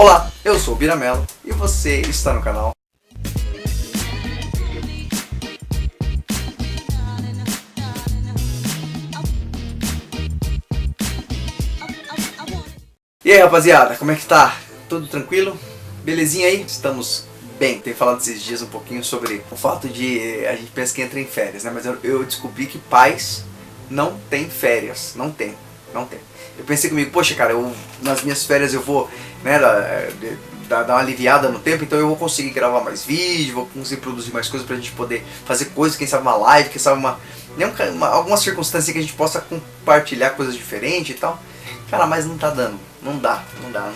Olá, eu sou o Bira Mello e você está no canal. E aí, rapaziada, como é que tá? Tudo tranquilo? Belezinha aí? Estamos bem. Tenho falado esses dias um pouquinho sobre o fato de a gente pensa que entra em férias, né? Mas eu descobri que pais não têm férias. Não tem. Eu pensei comigo, poxa cara, nas minhas férias eu vou, né, dar uma aliviada no tempo, então eu vou conseguir gravar mais vídeo, vou conseguir produzir mais coisas pra gente poder fazer coisas, quem sabe uma live, quem sabe alguma circunstância que a gente possa compartilhar coisas diferentes e tal. Cara, mas não tá dando, não dá.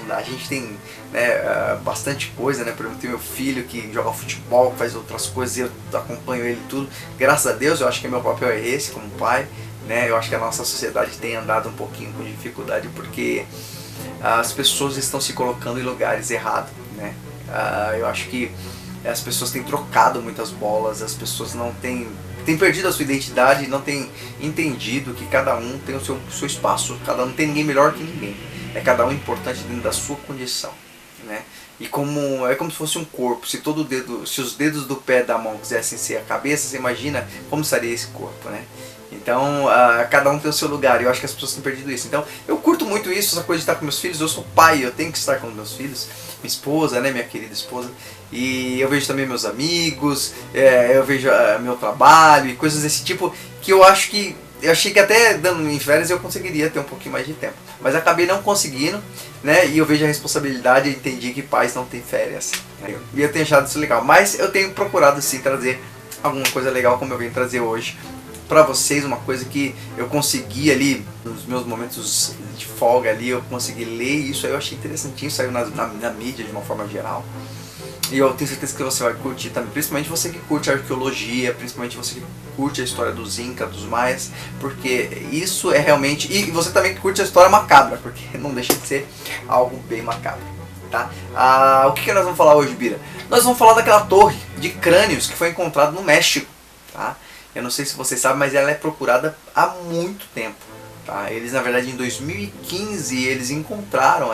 A gente tem, né, bastante coisa, né? Por exemplo, tem meu filho que joga futebol, faz outras coisas e eu acompanho ele tudo. Graças a Deus, eu acho que meu papel é esse como pai, né? Eu acho que a nossa sociedade tem andado um pouquinho com dificuldade porque as pessoas estão se colocando em lugares errados, né? Eu acho que as pessoas têm trocado muitas bolas, as pessoas não têm perdido a sua identidade, não têm entendido que cada um tem o seu espaço, cada um não tem ninguém melhor que ninguém, é cada um importante dentro da sua condição, né? E é como se fosse um corpo, se os dedos do pé da mão quisessem ser a cabeça, você imagina como seria esse corpo, né? Então, cada um tem o seu lugar, e eu acho que as pessoas têm perdido isso. Então, eu curto muito isso, essa coisa de estar com meus filhos. Eu sou pai, eu tenho que estar com meus filhos, minha esposa, né, minha querida esposa. E eu vejo também meus amigos, eu vejo meu trabalho e coisas desse tipo, que eu achei que até dando em férias eu conseguiria ter um pouquinho mais de tempo. Mas acabei não conseguindo, né, e eu vejo a responsabilidade e entendi que pais não têm férias, né, e eu tenho achado isso legal. Mas eu tenho procurado sim trazer alguma coisa legal, como eu venho trazer hoje pra vocês, uma coisa que eu consegui ali, nos meus momentos de folga ali, eu consegui ler isso, aí eu achei interessantinho, saiu na mídia de uma forma geral. E eu tenho certeza que você vai curtir também, principalmente você que curte arqueologia, principalmente você que curte a história dos Incas, dos Maias, porque isso é realmente... E você também que curte a história macabra, porque não deixa de ser algo bem macabro, tá? O que nós vamos falar hoje, Bira? Nós vamos falar daquela torre de crânios que foi encontrada no México, tá? Eu não sei se vocês sabem, mas ela é procurada há muito tempo, tá? Eles, na verdade, em 2015, eles encontraram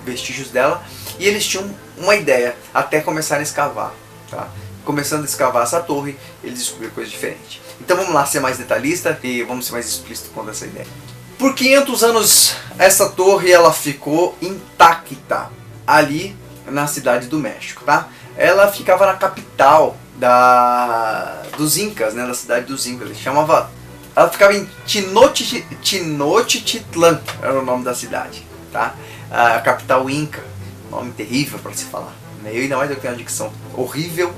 vestígios dela e eles tinham uma ideia até começarem a escavar, tá? Começando a escavar essa torre, eles descobriram coisa diferente. Então vamos lá ser mais detalhista e vamos ser mais explícito quanto a essa ideia. Por 500 anos, essa torre ela ficou intacta ali na cidade do México, tá? Ela ficava na capital dos Incas, né, da cidade dos Incas. Ela ficava em Tenochtitlan, era o nome da cidade, tá? A capital Inca, nome terrível para se falar, né? Eu ainda mais eu tenho uma dicção horrível,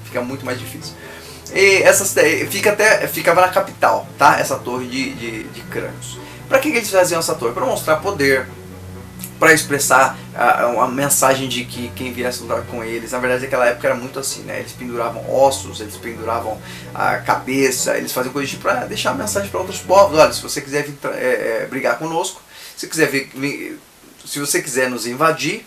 fica muito mais difícil. E ficava na capital, tá? Essa torre de crânios. Para que eles faziam essa torre? Para mostrar poder, para expressar uma mensagem de que quem viesse lutar com eles, na verdade naquela época era muito assim, né? Eles penduravam ossos, eles penduravam a cabeça, eles faziam coisas para deixar a mensagem para outros povos. Olha, se você quiser vir brigar conosco, se você quiser nos invadir,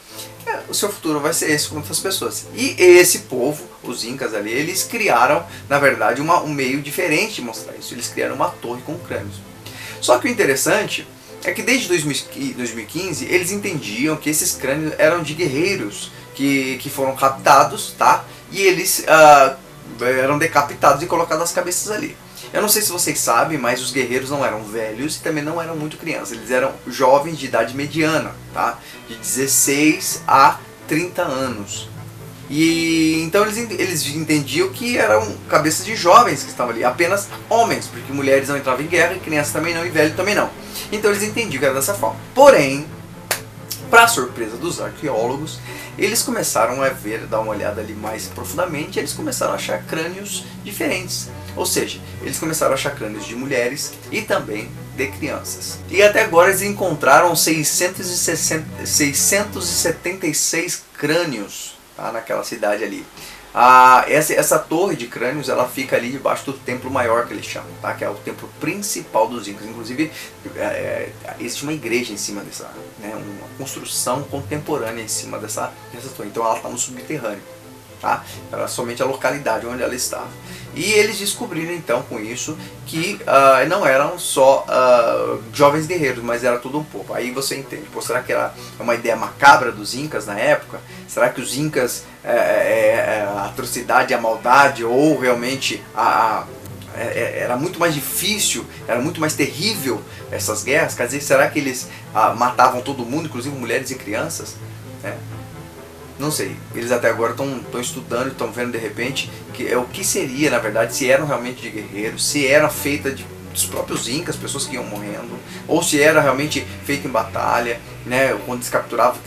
o seu futuro vai ser esse com outras pessoas. E esse povo, os Incas ali, eles criaram, na verdade, um meio diferente de mostrar isso. Eles criaram uma torre com crânios. Só que o interessante é que desde 2015 eles entendiam que esses crânios eram de guerreiros que foram raptados, tá? E eles eram decapitados e colocados as cabeças ali. Eu não sei se vocês sabem, mas os guerreiros não eram velhos e também não eram muito crianças. Eles eram jovens de idade mediana, tá? De 16 a 30 anos. E então eles entendiam que eram cabeças de jovens que estavam ali, apenas homens, porque mulheres não entravam em guerra, e crianças também não, e velho também não. Então eles entendiam que era dessa forma. Porém, para surpresa dos arqueólogos, eles começaram a dar uma olhada ali mais profundamente, e eles começaram a achar crânios diferentes. Ou seja, eles começaram a achar crânios de mulheres e também de crianças. E até agora eles encontraram 676 crânios, tá, naquela cidade ali. Essa torre de crânios, ela fica ali debaixo do templo maior, que eles chamam, tá? Que é o templo principal dos Incas. Inclusive existe uma igreja em cima dessa, né? Uma construção contemporânea em cima dessa torre. Então ela está no subterrâneo, tá? Era somente a localidade onde ela estava. E eles descobriram então com isso que não eram só jovens guerreiros, mas era todo um povo. Aí você entende, pô, será que era uma ideia macabra dos incas na época? Será que os incas, a atrocidade, a maldade, ou realmente era muito mais difícil, era muito mais terrível essas guerras? Quer dizer, será que eles matavam todo mundo, inclusive mulheres e crianças? Não sei, eles até agora estão estudando e estão vendo de repente o que seria, na verdade, se eram realmente de guerreiros, se era feita dos próprios incas, pessoas que iam morrendo, ou se era realmente feito em batalha, né? Quando eles capturavam,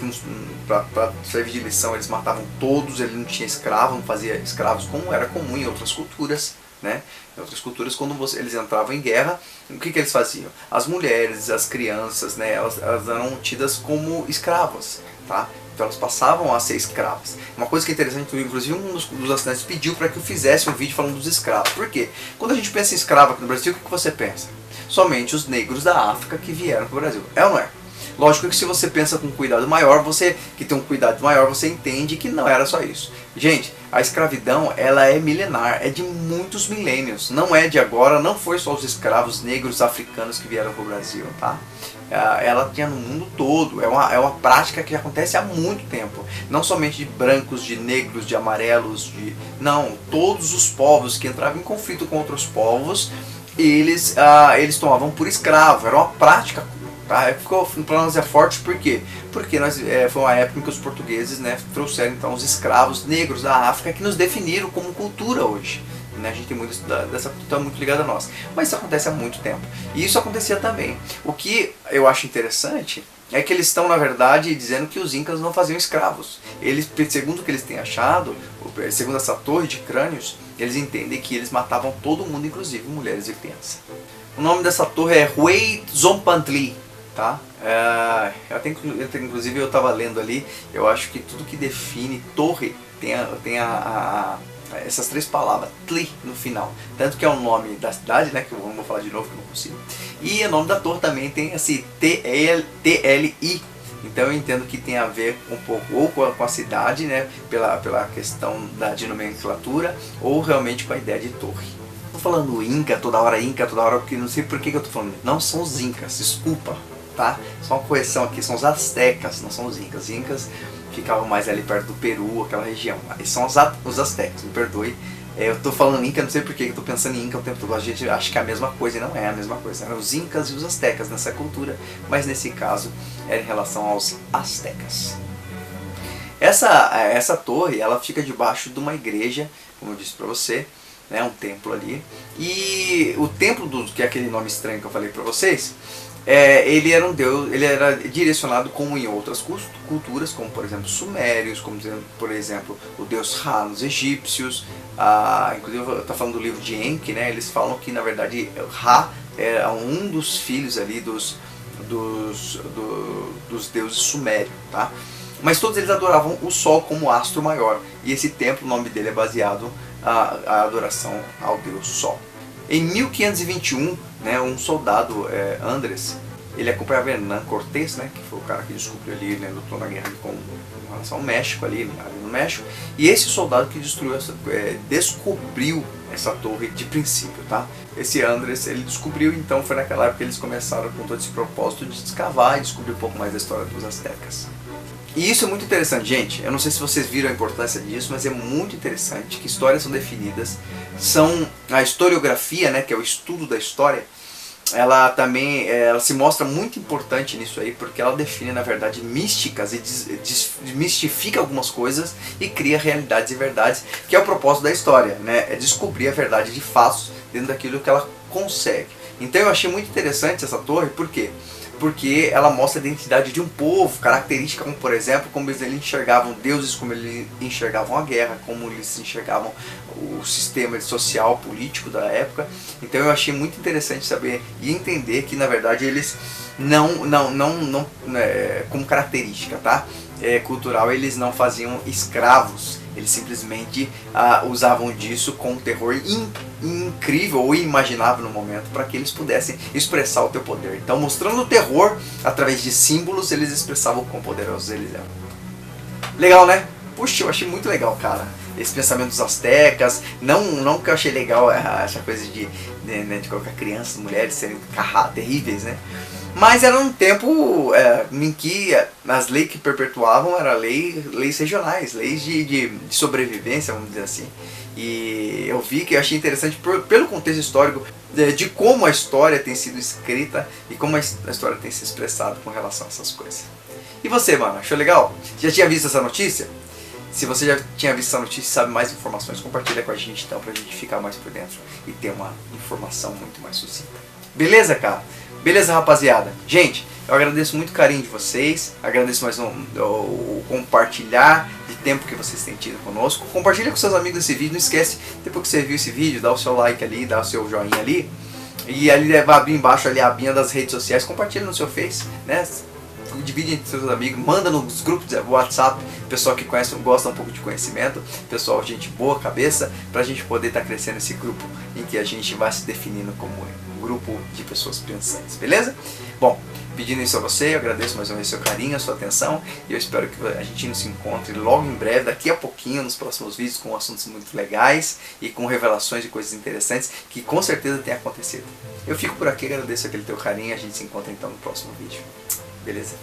para servir de lição, eles matavam todos, ele não tinha escravo, não fazia escravos como era comum em outras culturas. Né? Em outras culturas, quando eles entravam em guerra, o que eles faziam? As mulheres, as crianças, né, elas eram tidas como escravas, tá? Então elas passavam a ser escravas. Uma coisa que é interessante, inclusive um dos assinantes pediu para que eu fizesse um vídeo falando dos escravos. Por quê? Quando a gente pensa em escravo aqui no Brasil, o que você pensa? Somente os negros da África que vieram para o Brasil. É ou não é? Lógico que se você pensa com cuidado maior, você que tem um cuidado maior, você entende que não era só isso. Gente, a escravidão, ela é milenar, é de muitos milênios. Não é de agora, não foi só os escravos negros africanos que vieram para o Brasil, tá? Ela tinha no mundo todo, é uma prática que acontece há muito tempo. Não somente de brancos, de negros, de amarelos, não, todos os povos que entravam em conflito com outros povos, eles tomavam por escravo, era uma prática. Tá? Ficou para nós é forte por quê? Porque foi uma época em que os portugueses, né, trouxeram então os escravos negros da África que nos definiram como cultura hoje. Né? A gente tem muito dessa cultura muito ligada a nós. Mas isso acontece há muito tempo. E isso acontecia também. O que eu acho interessante é que eles estão, na verdade, dizendo que os incas não faziam escravos. Eles, segundo o que eles têm achado, segundo essa torre de crânios, eles entendem que eles matavam todo mundo, inclusive mulheres e crianças. O nome dessa torre é Huey Zompantli. Tá? Inclusive eu estava lendo ali, eu acho que tudo que define torre tem essas três palavras, Tli, no final. Tanto que é o nome da cidade, né, que eu vou falar de novo que eu não consigo. E o nome da torre também tem assim, T-L-I. Então eu entendo que tem a ver um pouco ou com a cidade, né, pela questão de nomenclatura, ou realmente com a ideia de torre. Tô falando Inca toda hora, porque não sei por que eu tô falando. Não são os Incas, desculpa. Tá? Só uma correção aqui, são os astecas, não são os incas. Os incas ficavam mais ali perto do Peru, aquela região. Eles são os astecas, me perdoe. Eu tô falando inca, não sei por que eu tô pensando em inca o tempo todo. A gente acha que é a mesma coisa e não é a mesma coisa. Eram os incas e os astecas nessa cultura, mas nesse caso era em relação aos astecas. Essa torre, ela fica debaixo de uma igreja, como eu disse pra você, né, um templo ali. E o templo, que é aquele nome estranho que eu falei pra vocês, ele era um deus, ele era direcionado como em outras culturas, como por exemplo os sumérios, como por exemplo o deus Ra nos egípcios. Inclusive está falando do livro de Enki, né? Eles falam que na verdade Ra era um dos filhos ali dos deuses sumérios, tá? Mas todos eles adoravam o Sol como astro maior, e esse templo, o nome dele é baseado a adoração ao deus Sol. Em 1521, né, um soldado, Andrés, ele acompanhava Hernán Cortés, né, que foi o cara que descobriu ali, né, lutou na guerra com relação ao México, ali no México, e esse soldado que descobriu essa torre de princípio, tá? Esse Andrés, ele descobriu, então foi naquela época que eles começaram com todo esse propósito de escavar e descobrir um pouco mais da história dos astecas. E isso é muito interessante, gente. Eu não sei se vocês viram a importância disso, mas é muito interessante que histórias são definidas. A historiografia, né, que é o estudo da história, ela também ela se mostra muito importante nisso aí, porque ela define, na verdade, místicas e desmistifica algumas coisas e cria realidades e verdades, que é o propósito da história, né? É descobrir a verdade de fatos dentro daquilo que ela consegue. Então eu achei muito interessante essa torre, por quê? Porque ela mostra a identidade de um povo, característica como, por exemplo, como eles enxergavam deuses, como eles enxergavam a guerra, como eles enxergavam o sistema social, político da época. Então eu achei muito interessante saber e entender que, na verdade, eles como característica, tá? Cultural, eles não faziam escravos, eles simplesmente usavam disso com um terror incrível ou inimaginável no momento, para que eles pudessem expressar o teu poder. Então, mostrando o terror através de símbolos, eles expressavam o quão poderosos eles eram. Legal, né? Puxa, eu achei muito legal, cara. esse pensamento dos astecas. Não que eu achei legal essa coisa de colocar crianças, mulheres serem terríveis, né? Mas era um tempo em que as leis que perpetuavam eram leis regionais, leis de sobrevivência, vamos dizer assim. E eu vi que eu achei interessante pelo contexto histórico de como a história tem sido escrita e como a história tem se expressado com relação a essas coisas. E você, mano, achou legal? Já tinha visto essa notícia? Se você já tinha visto essa notícia e sabe mais informações, compartilha com a gente então, pra gente ficar mais por dentro e ter uma informação muito mais sucinta. Beleza, cara? Beleza, rapaziada? Gente, eu agradeço muito o carinho de vocês, agradeço mais o compartilhar de tempo que vocês têm tido conosco. Compartilha com seus amigos esse vídeo, não esquece, depois que você viu esse vídeo, dá o seu like ali, dá o seu joinha ali. E ali vai abrir embaixo ali a abinha das redes sociais, compartilha no seu Face, né? Divide entre seus amigos, manda nos grupos de WhatsApp, pessoal que conhece, gosta um pouco de conhecimento, pessoal, gente boa, cabeça, pra gente poder estar crescendo esse grupo em que a gente vai se definindo como um grupo de pessoas pensantes, beleza? Bom, pedindo isso a você, eu agradeço mais uma vez o seu carinho, a sua atenção, e eu espero que a gente nos encontre logo em breve, daqui a pouquinho, nos próximos vídeos, com assuntos muito legais e com revelações de coisas interessantes que com certeza têm acontecido. Eu fico por aqui, agradeço aquele teu carinho, a gente se encontra então no próximo vídeo. Beleza?